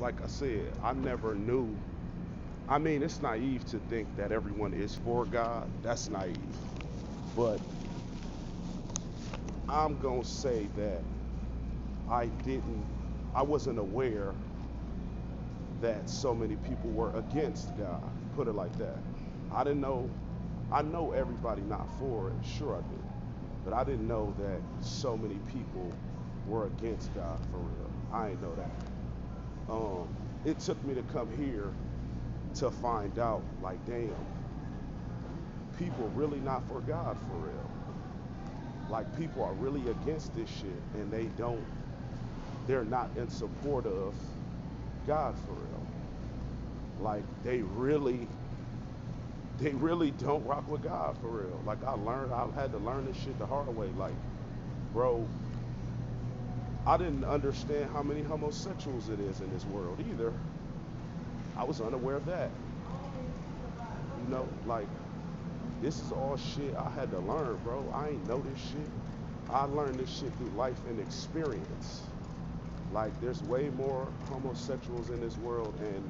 like I said, I never knew. I mean, it's naive to think that everyone is for God. That's naive. But I'm going to say that I didn't, I wasn't aware that so many people were against God. Put it like that. I didn't know, I know everybody not for it. Sure I did. But I didn't know that so many people were against God for real. I didn't know that. It took me to come here to find out, like, damn, people really not for God for real. Like, people are really against this shit, and they're not in support of God for real. Like, they really don't rock with God for real. Like, I had to learn this shit the hard way. Like, bro, I didn't understand how many homosexuals it is in this world either. I was unaware of that. Like, this is all shit I had to learn, bro. I ain't know this shit. I learned this shit through life and experience. Like, there's way more homosexuals in this world and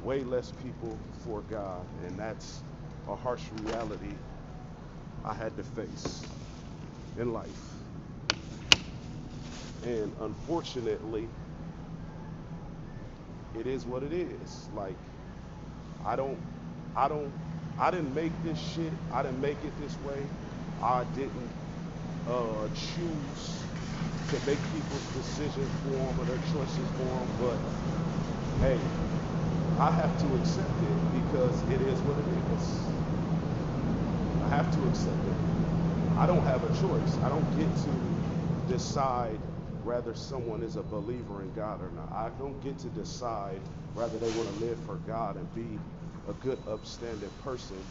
way less people for God. And that's a harsh reality I had to face in life. And unfortunately, it is what it is. Like, I don't, I don't, I didn't make this shit. I didn't make it this way. I didn't choose to make people's decisions for them or their choices for them. But hey, I have to accept it because it is what it is. I have to accept it. I don't have a choice. I don't get to decide whether someone is a believer in God or not. I don't get to decide whether they want to live for God and be a good, upstanding person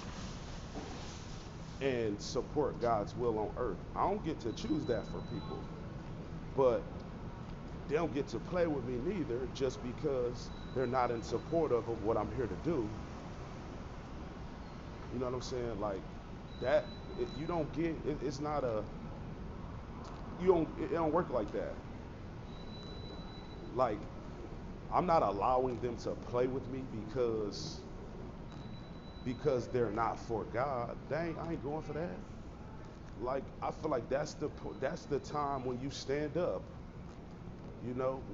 and support God's will on earth. I don't get to choose that for people. But they don't get to play with me neither just because they're not in support of what I'm here to do. You know what I'm saying? Like that, you don't get. It's not a. You don't. It don't work like that. Like, I'm not allowing them to play with me because they're not for God. Dang, I ain't going for that. Like, I feel like that's the time when you stand up.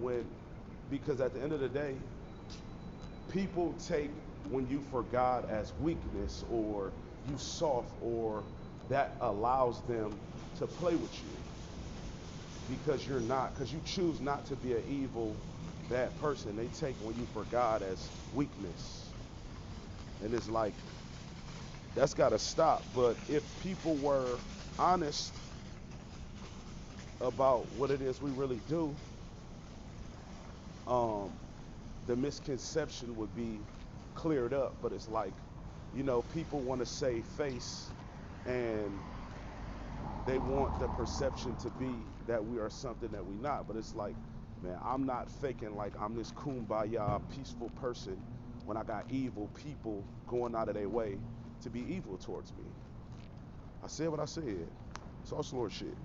When because at the end of the day, people take when you for God as weakness or you soft or that allows them to play with you because you choose not to be an evil bad person. They take when you for God as weakness, and it's like that's got to stop. But if people were honest about what it is we really do, um, the misconception would be cleared up. But it's like, people want to save face and they want the perception to be that we are something that we not. But it's like, man, I'm not faking like I'm this kumbaya peaceful person when I got evil people going out of their way to be evil towards me. I said what I said. It's all slow shit.